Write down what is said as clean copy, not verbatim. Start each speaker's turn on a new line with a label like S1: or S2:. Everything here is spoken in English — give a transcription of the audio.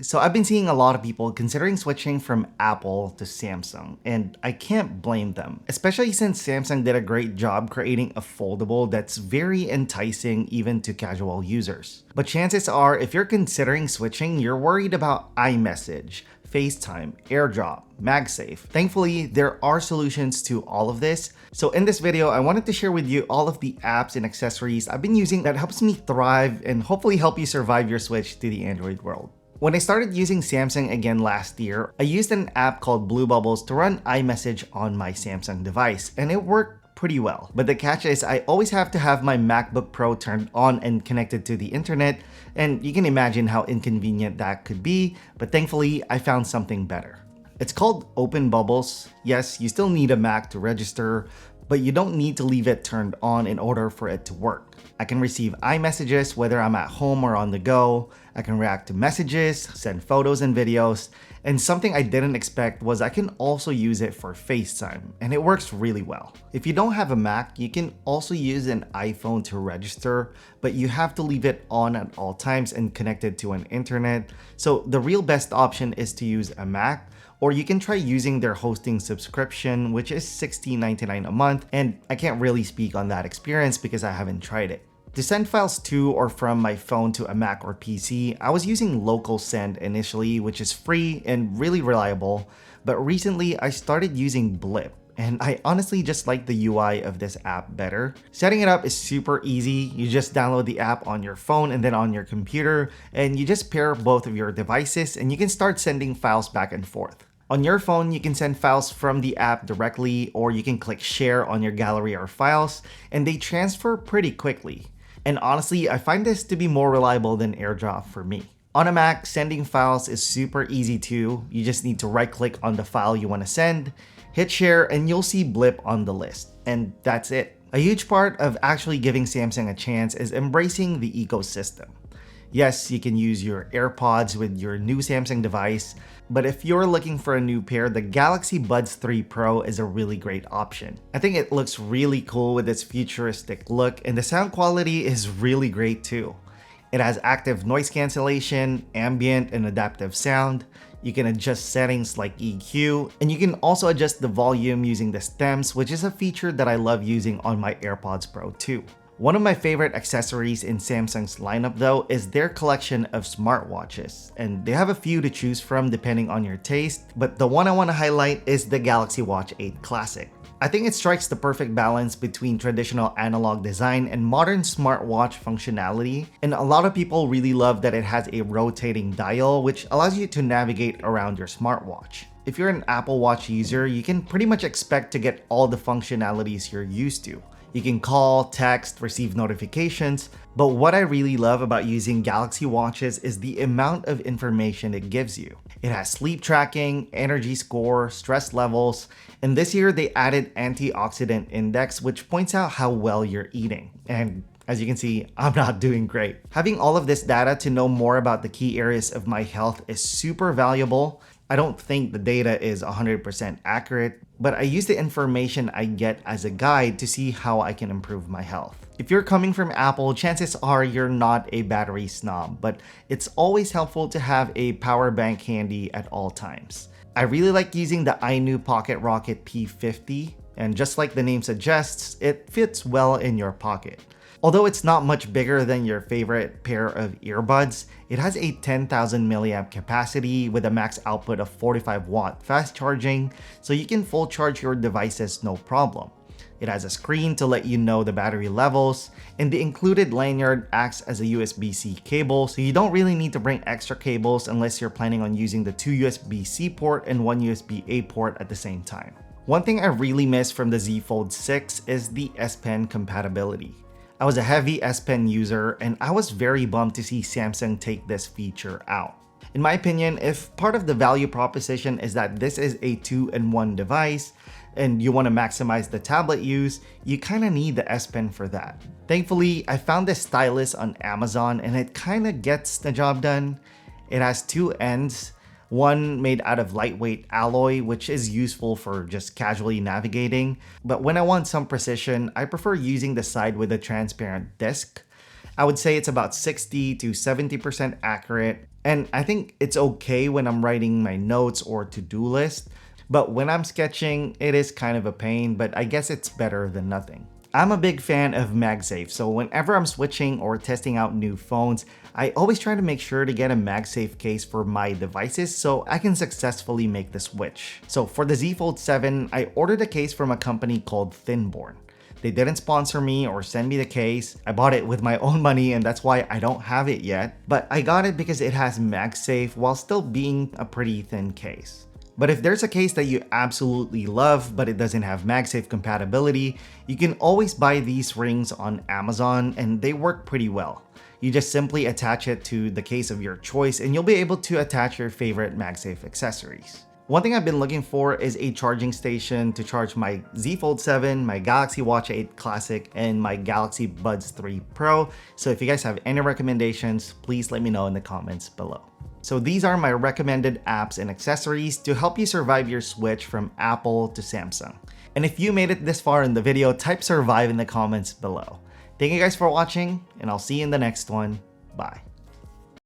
S1: So I've been seeing a lot of people considering switching from Apple to Samsung, and I can't blame them, especially since Samsung did a great job creating a foldable that's very enticing even to casual users. But chances are, if you're considering switching, you're worried about iMessage, FaceTime, AirDrop, MagSafe. Thankfully, there are solutions to all of this. So in this video, I wanted to share with you all of the apps and accessories I've been using that helps me thrive and hopefully help you survive your switch to the Android world. When I started using Samsung again last year, I used an app called Blue Bubbles to run iMessage on my Samsung device, and it worked pretty well. But the catch is I always have to have my MacBook Pro turned on and connected to the internet, and you can imagine how inconvenient that could be, but thankfully I found something better. It's called Open Bubbles. Yes, you still need a Mac to register, but you don't need to leave it turned on in order for it to work. I can receive iMessages whether I'm at home or on the go. I can react to messages, send photos and videos, and something I didn't expect was I can also use it for FaceTime, and it works really well. If you don't have a Mac, you can also use an iPhone to register, but you have to leave it on at all times and connected to an internet. So the real best option is to use a Mac, or you can try using their hosting subscription, which is $16.99 a month, and I can't really speak on that experience because I haven't tried it. To send files to or from my phone to a Mac or PC, I was using Local Send initially, which is free and really reliable, but recently I started using Blip, and I honestly just like the UI of this app better. Setting it up is super easy. You just download the app on your phone and then on your computer, and you just pair both of your devices and you can start sending files back and forth. On your phone, you can send files from the app directly, or you can click share on your gallery or files, and they transfer pretty quickly. And honestly, I find this to be more reliable than AirDrop for me. On a Mac, sending files is super easy too. You just need to right click on the file you want to send, hit share, and you'll see Blip on the list. And that's it. A huge part of actually giving Samsung a chance is embracing the ecosystem. Yes, you can use your AirPods with your new Samsung device, but if you're looking for a new pair, the Galaxy Buds 3 Pro is a really great option. I think it looks really cool with its futuristic look, and the sound quality is really great too. It has active noise cancellation, ambient and adaptive sound. You can adjust settings like EQ, and you can also adjust the volume using the stems, which is a feature that I love using on my AirPods Pro 2. One of my favorite accessories in Samsung's lineup though is their collection of smartwatches, and they have a few to choose from depending on your taste, but the one I want to highlight is the Galaxy Watch 8 Classic. I think it strikes the perfect balance between traditional analog design and modern smartwatch functionality, and a lot of people really love that it has a rotating dial which allows you to navigate around your smartwatch. If you're an Apple Watch user, you can pretty much expect to get all the functionalities you're used to. You can call, text, receive notifications, but what I really love about using Galaxy Watches is the amount of information it gives you. It has sleep tracking, energy score, stress levels, and this year they added antioxidant index, which points out how well you're eating. And as you can see, I'm not doing great. Having all of this data to know more about the key areas of my health is super valuable. I don't think the data is 100% accurate, but I use the information I get as a guide to see how I can improve my health. If you're coming from Apple, chances are you're not a battery snob, but it's always helpful to have a power bank handy at all times. I really like using the INIU Pocket Rocket P50, and just like the name suggests, it fits well in your pocket. Although it's not much bigger than your favorite pair of earbuds, it has a 10,000 milliamp capacity with a max output of 45 watt fast charging, so you can full charge your devices no problem. It has a screen to let you know the battery levels, and the included lanyard acts as a USB-C cable, so you don't really need to bring extra cables unless you're planning on using the 2 USB-C port and 1 USB-A port at the same time. One thing I really miss from the Z Fold 6 is the S Pen compatibility. I was a heavy S Pen user, and I was very bummed to see Samsung take this feature out. In my opinion, if part of the value proposition is that this is a 2-in-1 device, and you want to maximize the tablet use, you kind of need the S Pen for that. Thankfully, I found this Stylus on Amazon, and it kind of gets the job done. It has two ends, one made out of lightweight alloy, which is useful for just casually navigating, but when I want some precision, I prefer using the side with a transparent disc. I would say it's about 60 to 70% accurate, and I think it's okay when I'm writing my notes or to-do list. But when I'm sketching, it is kind of a pain, but I guess it's better than nothing. I'm a big fan of MagSafe, so whenever I'm switching or testing out new phones, I always try to make sure to get a MagSafe case for my devices so I can successfully make the switch. So for the Z Fold 7, I ordered a case from a company called Thinborn. They didn't sponsor me or send me the case. I bought it with my own money and that's why I don't have it yet. But I got it because it has MagSafe while still being a pretty thin case. But if there's a case that you absolutely love but it doesn't have MagSafe compatibility, you can always buy these rings on Amazon and they work pretty well. You just simply attach it to the case of your choice and you'll be able to attach your favorite MagSafe accessories. One thing I've been looking for is a charging station to charge my Z Fold 7, my Galaxy Watch 8 Classic, and my Galaxy Buds 3 Pro. So if you guys have any recommendations, please let me know in the comments below. So these are my recommended apps and accessories to help you survive your switch from Apple to Samsung. And if you made it this far in the video, type survive in the comments below. Thank you guys for watching, and I'll see you in the next one. Bye.